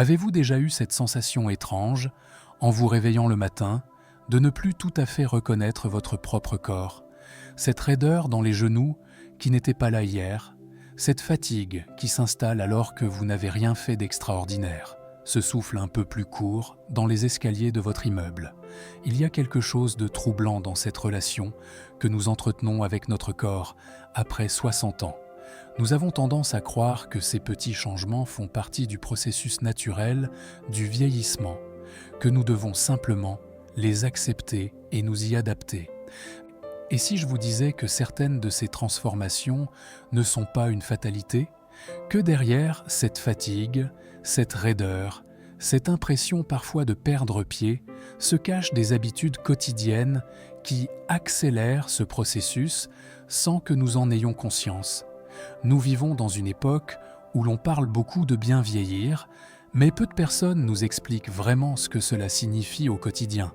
Avez-vous déjà eu cette sensation étrange, en vous réveillant le matin, de ne plus tout à fait reconnaître votre propre corps? Cette raideur dans les genoux qui n'était pas là hier, cette fatigue qui s'installe alors que vous n'avez rien fait d'extraordinaire, ce souffle un peu plus court dans les escaliers de votre immeuble. Il y a quelque chose de troublant dans cette relation que nous entretenons avec notre corps après 60 ans. Nous avons tendance à croire que ces petits changements font partie du processus naturel du vieillissement, que nous devons simplement les accepter et nous y adapter. Et si je vous disais que certaines de ces transformations ne sont pas une fatalité, que derrière cette fatigue, cette raideur, cette impression parfois de perdre pied, se cachent des habitudes quotidiennes qui accélèrent ce processus sans que nous en ayons conscience. Nous vivons dans une époque où l'on parle beaucoup de bien vieillir, mais peu de personnes nous expliquent vraiment ce que cela signifie au quotidien.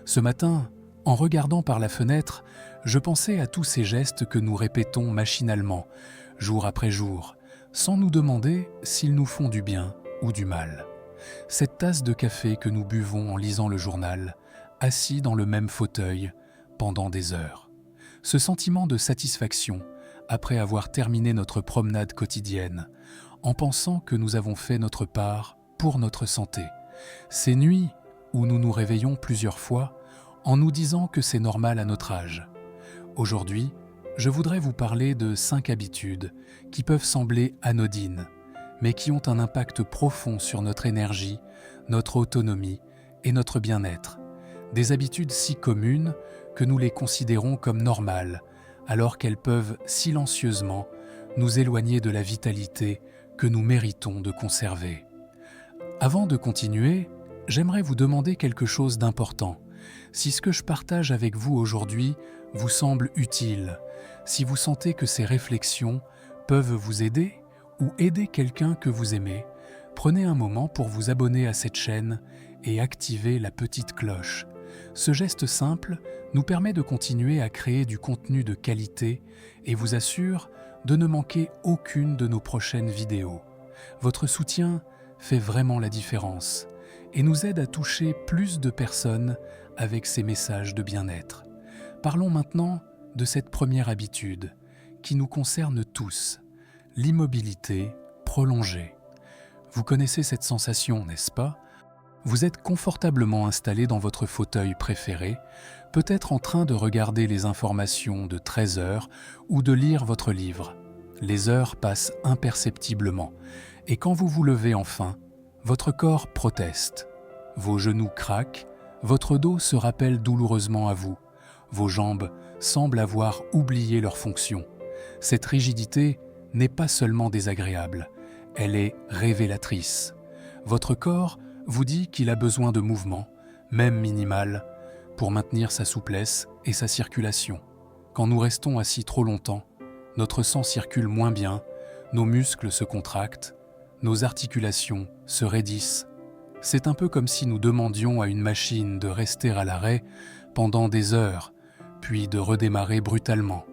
Ce matin, en regardant par la fenêtre, je pensais à tous ces gestes que nous répétons machinalement, jour après jour, sans nous demander s'ils nous font du bien ou du mal. Cette tasse de café que nous buvons en lisant le journal, assis dans le même fauteuil pendant des heures. Ce sentiment de satisfaction après avoir terminé notre promenade quotidienne, en pensant que nous avons fait notre part pour notre santé. Ces nuits où nous nous réveillons plusieurs fois en nous disant que c'est normal à notre âge. Aujourd'hui, je voudrais vous parler de 5 habitudes qui peuvent sembler anodines, mais qui ont un impact profond sur notre énergie, notre autonomie et notre bien-être. Des habitudes si communes que nous les considérons comme normales, alors qu'elles peuvent silencieusement nous éloigner de la vitalité que nous méritons de conserver. Avant de continuer, j'aimerais vous demander quelque chose d'important. Si ce que je partage avec vous aujourd'hui vous semble utile, si vous sentez que ces réflexions peuvent vous aider ou aider quelqu'un que vous aimez, prenez un moment pour vous abonner à cette chaîne et activer la petite cloche. Ce geste simple nous permet de continuer à créer du contenu de qualité et vous assure de ne manquer aucune de nos prochaines vidéos. Votre soutien fait vraiment la différence et nous aide à toucher plus de personnes avec ces messages de bien-être. Parlons maintenant de cette première habitude qui nous concerne tous, l'immobilité prolongée. Vous connaissez cette sensation, n'est-ce pas? Vous êtes confortablement installé dans votre fauteuil préféré, peut-être en train de regarder les informations de 13 heures ou de lire votre livre. Les heures passent imperceptiblement, et quand vous vous levez enfin, votre corps proteste. Vos genoux craquent, votre dos se rappelle douloureusement à vous, vos jambes semblent avoir oublié leur fonction. Cette rigidité n'est pas seulement désagréable, elle est révélatrice. Votre corps vous dit qu'il a besoin de mouvement, même minimal, pour maintenir sa souplesse et sa circulation. Quand nous restons assis trop longtemps, notre sang circule moins bien, nos muscles se contractent, nos articulations se raidissent. C'est un peu comme si nous demandions à une machine de rester à l'arrêt pendant des heures, puis de redémarrer brutalement.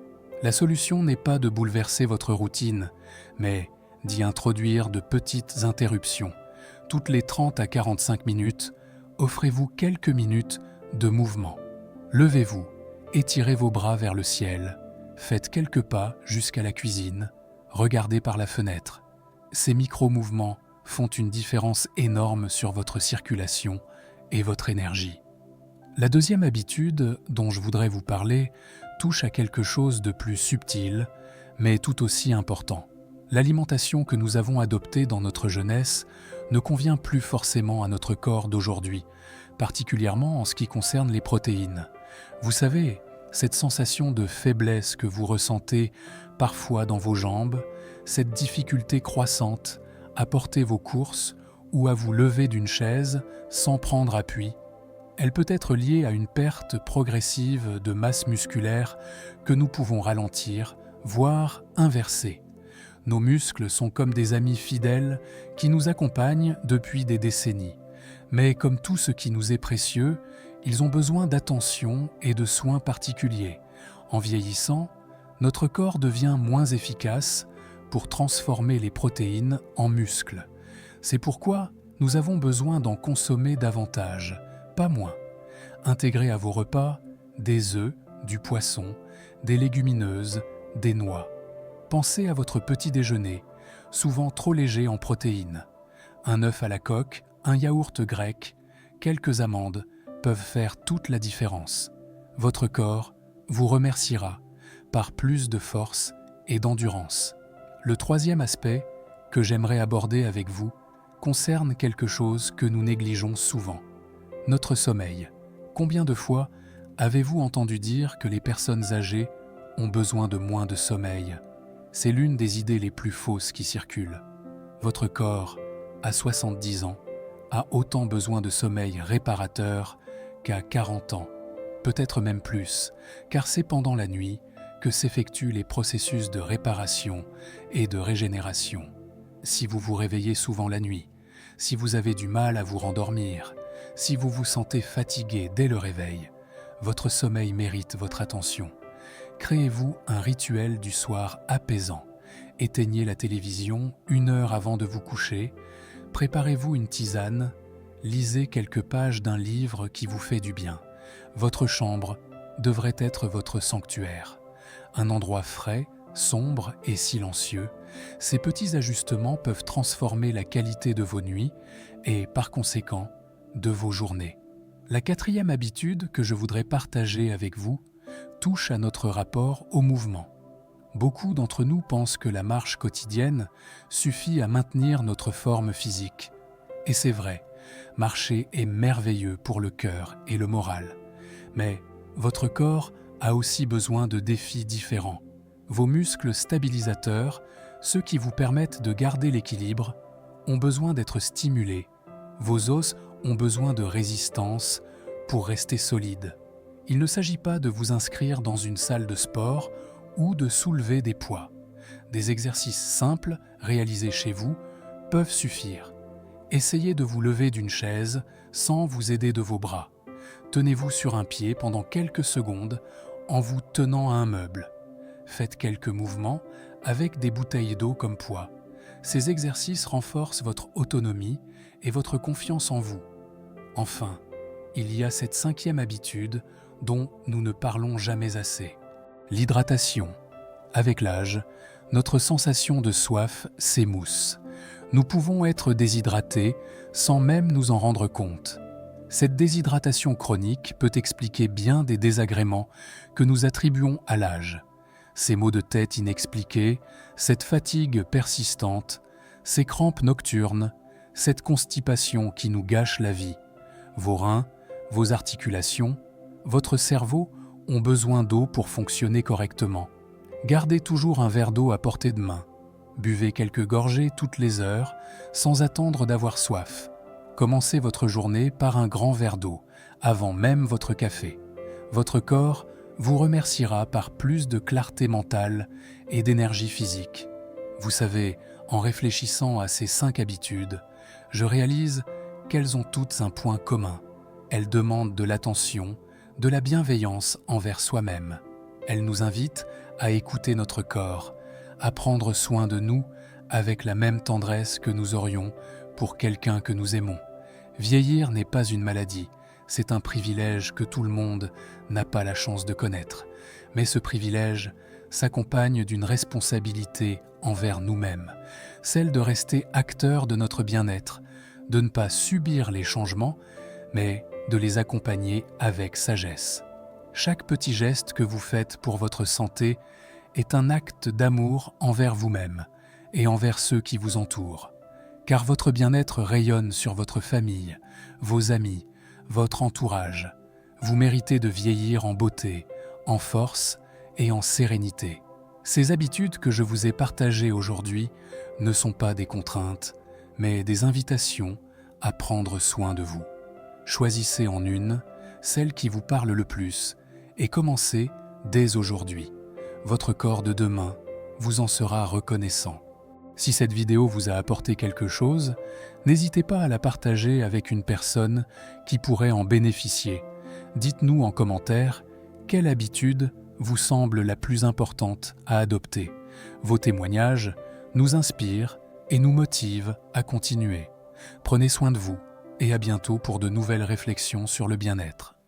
La solution n'est pas de bouleverser votre routine, mais d'y introduire de petites interruptions. Toutes les 30 à 45 minutes, offrez-vous quelques minutes de mouvement. Levez-vous, étirez vos bras vers le ciel, faites quelques pas jusqu'à la cuisine, regardez par la fenêtre. Ces micro-mouvements font une différence énorme sur votre circulation et votre énergie. La deuxième habitude dont je voudrais vous parler touche à quelque chose de plus subtil, mais tout aussi important. L'alimentation que nous avons adoptée dans notre jeunesse ne convient plus forcément à notre corps d'aujourd'hui, particulièrement en ce qui concerne les protéines. Vous savez, cette sensation de faiblesse que vous ressentez parfois dans vos jambes, cette difficulté croissante à porter vos courses ou à vous lever d'une chaise sans prendre appui, elle peut être liée à une perte progressive de masse musculaire que nous pouvons ralentir, voire inverser. Nos muscles sont comme des amis fidèles qui nous accompagnent depuis des décennies. Mais comme tout ce qui nous est précieux, ils ont besoin d'attention et de soins particuliers. En vieillissant, notre corps devient moins efficace pour transformer les protéines en muscles. C'est pourquoi Nous avons besoin d'en consommer davantage, pas moins. Intégrez à vos repas des œufs, du poisson, des légumineuses, des noix. Pensez à votre petit déjeuner, souvent trop léger en protéines. Un œuf à la coque, un yaourt grec, quelques amandes peuvent faire toute la différence. Votre corps vous remerciera par plus de force et d'endurance. Le troisième aspect que j'aimerais aborder avec vous concerne quelque chose que nous négligeons souvent, notre sommeil. Combien de fois avez-vous entendu dire que les personnes âgées ont besoin de moins de sommeil? C'est l'une des idées les plus fausses qui circulent. Votre corps, à 70 ans, a autant besoin de sommeil réparateur qu'à 40 ans, peut-être même plus, car c'est pendant la nuit que s'effectuent les processus de réparation et de régénération. Si vous vous réveillez souvent la nuit, si vous avez du mal à vous rendormir, si vous vous sentez fatigué dès le réveil, votre sommeil mérite votre attention. Créez-vous un rituel du soir apaisant. Éteignez la télévision 1 heure avant de vous coucher, préparez-vous une tisane, lisez quelques pages d'un livre qui vous fait du bien. Votre chambre devrait être votre sanctuaire. Un endroit frais, sombre et silencieux, ces petits ajustements peuvent transformer la qualité de vos nuits et, par conséquent, de vos journées. La quatrième habitude que je voudrais partager avec vous touche à notre rapport au mouvement. Beaucoup d'entre nous pensent que la marche quotidienne suffit à maintenir notre forme physique. Et c'est vrai, marcher est merveilleux pour le cœur et le moral. Mais votre corps a aussi besoin de défis différents. Vos muscles stabilisateurs, ceux qui vous permettent de garder l'équilibre, ont besoin d'être stimulés. Vos os ont besoin de résistance pour rester solides. Il ne s'agit pas de vous inscrire dans une salle de sport ou de soulever des poids. Des exercices simples réalisés chez vous peuvent suffire. Essayez de vous lever d'une chaise sans vous aider de vos bras. Tenez-vous sur un pied pendant quelques secondes en vous tenant à un meuble. Faites quelques mouvements avec des bouteilles d'eau comme poids. Ces exercices renforcent votre autonomie et votre confiance en vous. Enfin, il y a cette cinquième habitude dont nous ne parlons jamais assez. L'hydratation. Avec l'âge, notre sensation de soif s'émousse. Nous pouvons être déshydratés sans même nous en rendre compte. Cette déshydratation chronique peut expliquer bien des désagréments que nous attribuons à l'âge. Ces maux de tête inexpliqués, cette fatigue persistante, ces crampes nocturnes, cette constipation qui nous gâche la vie. Vos reins, vos articulations, votre cerveau ont besoin d'eau pour fonctionner correctement. Gardez toujours un verre d'eau à portée de main. Buvez quelques gorgées toutes les heures sans attendre d'avoir soif. Commencez votre journée par un grand verre d'eau, avant même votre café. Votre corps vous remerciera par plus de clarté mentale et d'énergie physique. Vous savez, en réfléchissant à ces 5 habitudes, je réalise qu'elles ont toutes un point commun. Elles demandent de l'attention, de la bienveillance envers soi-même. Elles nous invitent à écouter notre corps, à prendre soin de nous avec la même tendresse que nous aurions pour quelqu'un que nous aimons. Vieillir n'est pas une maladie, c'est un privilège que tout le monde n'a pas la chance de connaître. Mais ce privilège s'accompagne d'une responsabilité envers nous-mêmes, celle de rester acteurs de notre bien-être, de ne pas subir les changements, mais de les accompagner avec sagesse. Chaque petit geste que vous faites pour votre santé est un acte d'amour envers vous-même et envers ceux qui vous entourent. Car votre bien-être rayonne sur votre famille, vos amis, votre entourage. Vous méritez de vieillir en beauté, en force et en sérénité. Ces habitudes que je vous ai partagées aujourd'hui ne sont pas des contraintes, mais des invitations à prendre soin de vous. Choisissez en une, celle qui vous parle le plus, et commencez dès aujourd'hui. Votre corps de demain vous en sera reconnaissant. Si cette vidéo vous a apporté quelque chose, n'hésitez pas à la partager avec une personne qui pourrait en bénéficier. Dites-nous en commentaire quelle habitude vous semble la plus importante à adopter. Vos témoignages nous inspirent et nous motivent à continuer. Prenez soin de vous et à bientôt pour de nouvelles réflexions sur le bien-être.